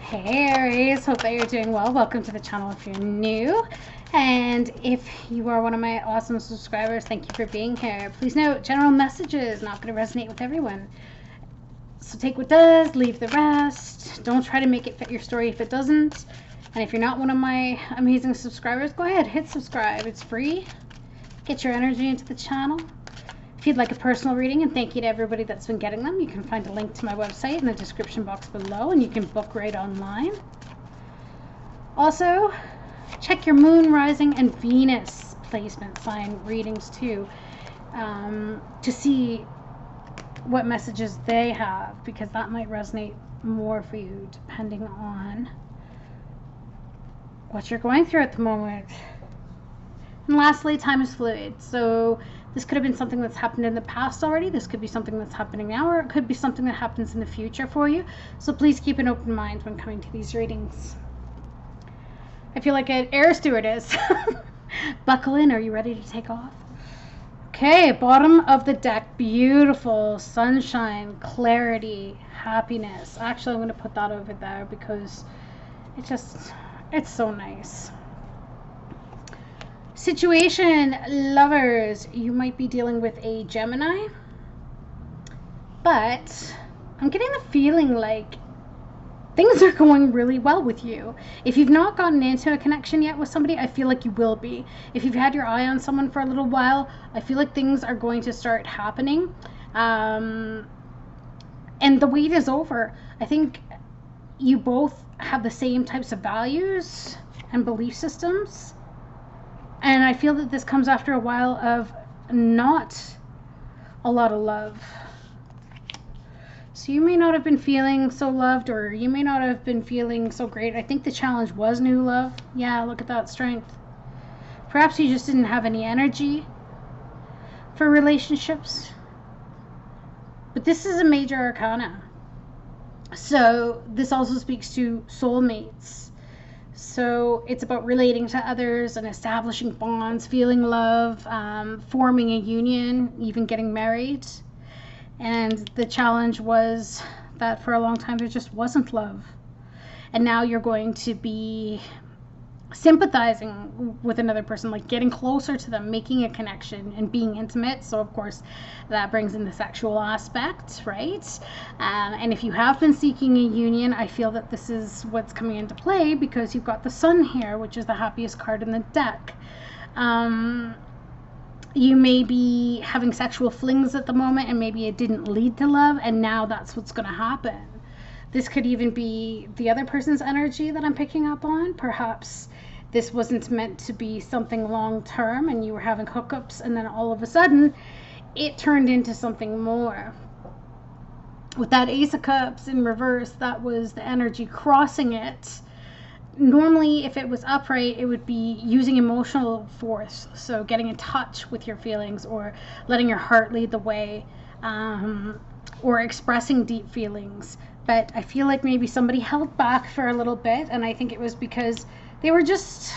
Hey Aries, hope that you're doing well. Welcome to the channel if you're new. And if you are one of my awesome subscribers, thank you for being here. Please note, general messages not going to resonate with everyone. So take what does, leave the rest. Don't try to make it fit your story if it doesn't. And if you're not one of my amazing subscribers, go ahead, hit subscribe. It's free. Get your energy into the channel. If you'd like a personal reading, and thank you to everybody that's been getting them, you can find a link to my website in the description box below, and you can book right online. Also, check your moon, rising, and Venus placement sign readings too, to see what messages they have, because that might resonate more for you depending on what you're going through at the moment. And lastly, time is fluid. So this could have been something that's happened in the past already. This could be something that's happening now, or it could be something that happens in the future for you. So please keep an open mind when coming to these readings. I feel like an air stewardess. Buckle in. Are you ready to take off? Okay, bottom of the deck. Beautiful sunshine, clarity, happiness. Actually, I'm going to put that over there because it's so nice. Situation, lovers, you might be dealing with a Gemini, but I'm getting the feeling like things are going really well with you. If you've not gotten into a connection yet with somebody, I feel like you will be. If you've had your eye on someone for a little while, I feel like things are going to start happening. And the wait is over. I think you both have the same types of values and belief systems. And I feel that this comes after a while of not a lot of love. So you may not have been feeling so loved, or you may not have been feeling so great. I think the challenge was new love. Yeah, look at that strength. Perhaps you just didn't have any energy for relationships. But this is a major arcana. So this also speaks to soulmates. So it's about relating to others and establishing bonds, feeling love, forming a union, even getting married. And the challenge was that for a long time there just wasn't love. And now you're going to be sympathizing with another person, like getting closer to them, making a connection and being intimate. So of course that brings in the sexual aspect, right? And if you have been seeking a union, I feel that this is what's coming into play, because you've got the Sun here, which is the happiest card in the deck. You may be having sexual flings at the moment, and maybe it didn't lead to love, and now that's what's going to happen. This could even be the other person's energy that I'm picking up on. Perhaps this wasn't meant to be something long term and you were having hookups, and then all of a sudden it turned into something more. With that Ace of Cups in reverse, that was the energy crossing it. Normally, if it was upright, it would be using emotional force. So getting in touch with your feelings, or letting your heart lead the way, or expressing deep feelings. But I feel like maybe somebody held back for a little bit, and I think it was because they were just,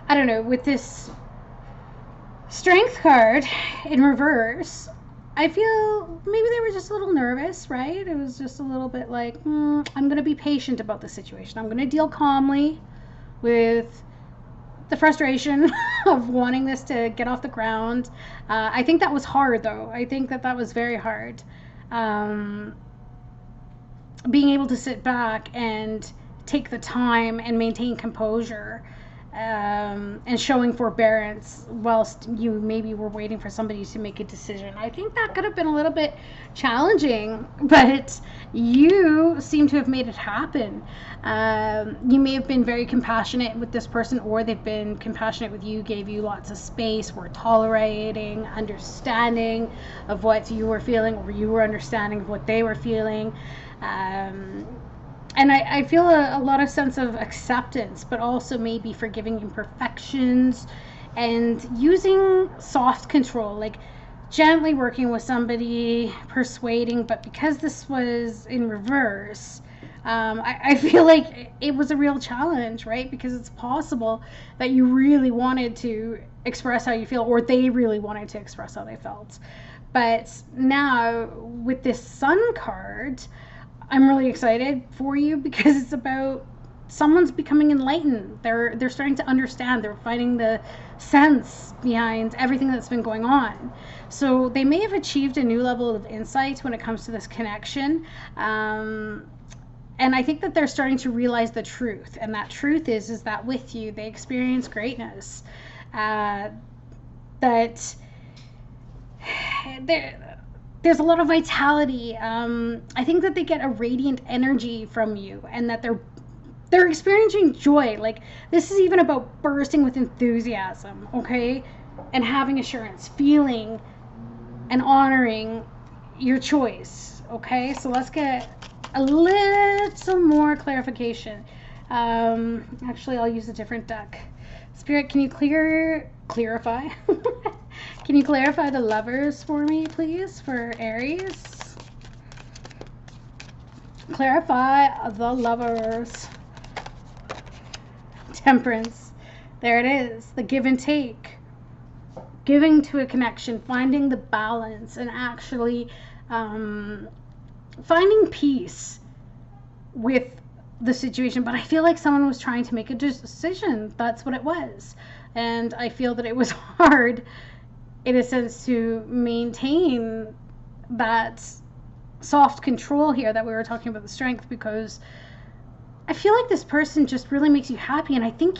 I don't know, with this Strength card in reverse, I feel maybe they were just a little nervous, right? It was just a little bit like, I'm going to be patient about the situation. I'm going to deal calmly with the frustration of wanting this to get off the ground. I think that was hard, though. I think that was very hard. Being able to sit back and take the time and maintain composure, and showing forbearance whilst you maybe were waiting for somebody to make a decision. I think that could have been a little bit challenging, but you seem to have made it happen. You may have been very compassionate with this person, or they've been compassionate with you, gave you lots of space, were tolerating, understanding of what you were feeling, or you were understanding of what they were feeling. And I feel a lot of sense of acceptance, but also maybe forgiving imperfections and using soft control, like gently working with somebody, persuading. But because this was in reverse, I feel like it was a real challenge, right? Because it's possible that you really wanted to express how you feel, or they really wanted to express how they felt. But now with this Sun card, I'm really excited for you because it's about someone's becoming enlightened. They're starting to understand. They're finding the sense behind everything that's been going on. So they may have achieved a new level of insight when it comes to this connection. And I think that they're starting to realize the truth. And that truth is that with you, they experience greatness. That there's a lot of vitality. I think that they get a radiant energy from you, and that they're experiencing joy. Like, this is even about bursting with enthusiasm, okay? And having assurance, feeling and honoring your choice, okay? So let's get a little more clarification. Actually, I'll use a different deck. Spirit, can you clarify? Can you clarify the Lovers for me, please, for Aries? Clarify the Lovers. Temperance. There it is. The give and take. Giving to a connection, finding the balance, and actually finding peace with the situation. But I feel like someone was trying to make a decision. That's what it was. And I feel that it was hard, in a sense, to maintain that soft control here that we were talking about, the strength, because I feel like this person just really makes you happy. And I think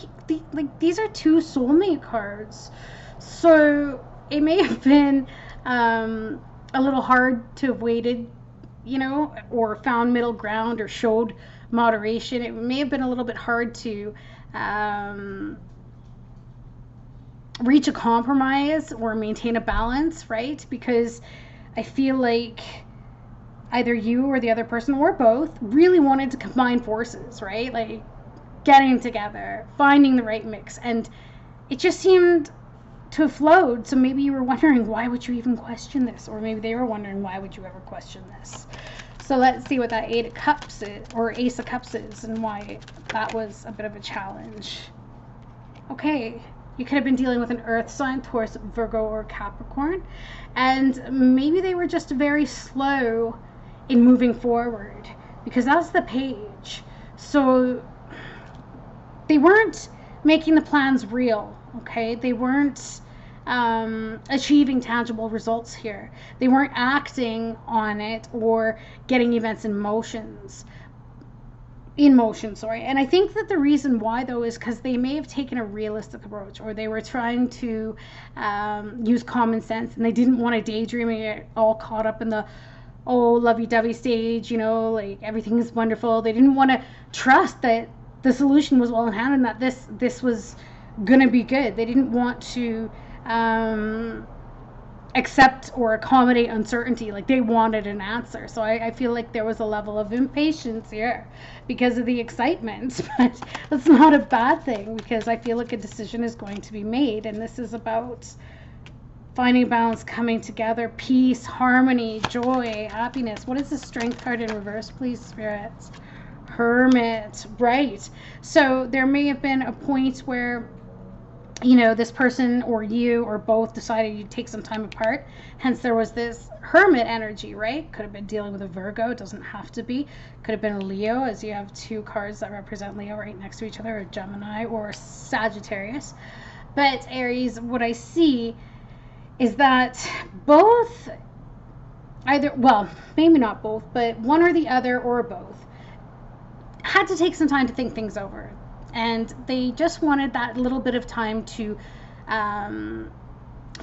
these are two soulmate cards. So it may have been a little hard to have waited, you know, or found middle ground or showed moderation. It may have been a little bit hard to reach a compromise or maintain a balance, right? Because I feel like either you or the other person or both really wanted to combine forces, right? Like getting together, finding the right mix, and it just seemed to have flowed. So maybe you were wondering, why would you even question this? Or maybe they were wondering, why would you ever question this? So let's see what that Eight of Cups is, or Ace of Cups is, and why that was a bit of a challenge. Okay, you could have been dealing with an earth sign, Taurus, Virgo, or Capricorn, and maybe they were just very slow in moving forward, because that's the Page. So they weren't making the plans real, okay? They weren't achieving tangible results here. They weren't acting on it or getting events in motion, sorry. And I think that the reason why, though, is because they may have taken a realistic approach, or they were trying to use common sense, and they didn't want to daydream and get all caught up in the lovey-dovey stage, you know, like everything is wonderful. They didn't want to trust that the solution was well in hand and that this was gonna be good. They didn't want to accept or accommodate uncertainty. Like, they wanted an answer. So I feel like there was a level of impatience here because of the excitement, but that's not a bad thing, because I feel like a decision is going to be made, and this is about finding balance, coming together, peace, harmony, joy, happiness. What is the Strength card in reverse, please, spirits? Hermit, right? So there may have been a point where, you know, this person or you or both decided you'd take some time apart. Hence there was this Hermit energy, right? Could have been dealing with a Virgo. It doesn't have to be. Could have been a Leo, as you have two cards that represent Leo right next to each other, or Gemini or Sagittarius. But Aries, what I see is that both, either, well, maybe not both, but one or the other or both, had to take some time to think things over. And they just wanted that little bit of time to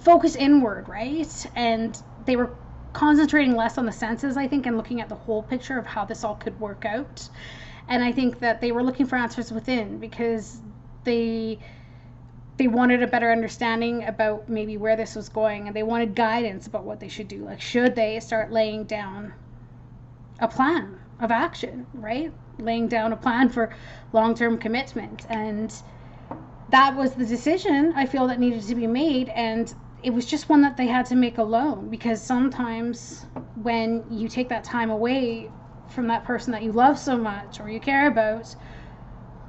focus inward, right? And they were concentrating less on the senses, I think, and looking at the whole picture of how this all could work out. And I think that they were looking for answers within, because they wanted a better understanding about maybe where this was going, and they wanted guidance about what they should do. Like, should they start laying down a plan of action, right? Laying down a plan for long-term commitment. And that was the decision I feel that needed to be made, and it was just one that they had to make alone, because sometimes when you take that time away from that person that you love so much or you care about,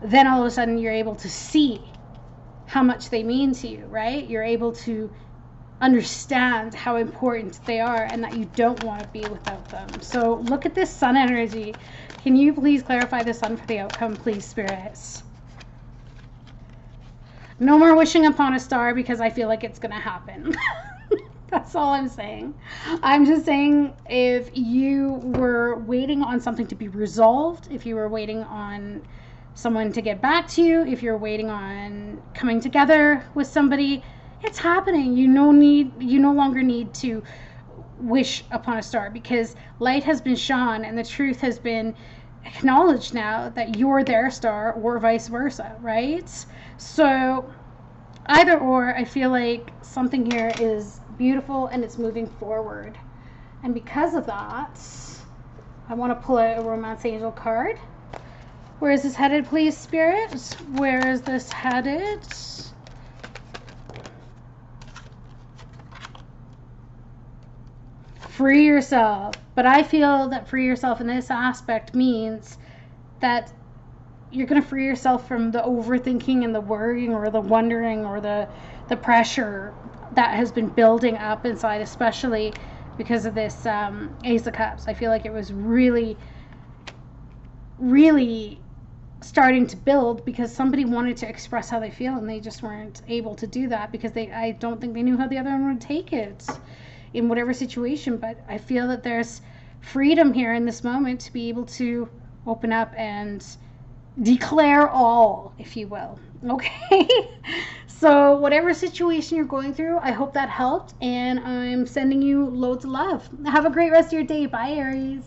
then all of a sudden you're able to see how much they mean to you, right? You're able to understand how important they are and that you don't want to be without them. So look at this sun energy. Can you please clarify the sun for the outcome, please, spirits? No more wishing upon a star because I feel like it's going to happen. That's all I'm saying. I'm just saying if you were waiting on something to be resolved, if you were waiting on someone to get back to you, if you're waiting on coming together with somebody, it's happening. You no longer need to wish upon a star because light has been shone and the truth has been acknowledged now that you're their star or vice versa, right? So either or, I feel like something here is beautiful and it's moving forward. And because of that, I want to pull out a romance angel card. Where is this headed, please, Spirit? Where is this headed? Free yourself. But I feel that free yourself in this aspect means that you're going to free yourself from the overthinking and the worrying or the wondering or the pressure that has been building up inside, especially because of this Ace of Cups. I feel like it was really, really starting to build because somebody wanted to express how they feel and they just weren't able to do that because I don't think they knew how the other one would take it in whatever situation. But I feel that there's freedom here in this moment to be able to open up and declare all, if you will. Okay. So whatever situation you're going through, I hope that helped, and I'm sending you loads of love. Have a great rest of your day. Bye, Aries.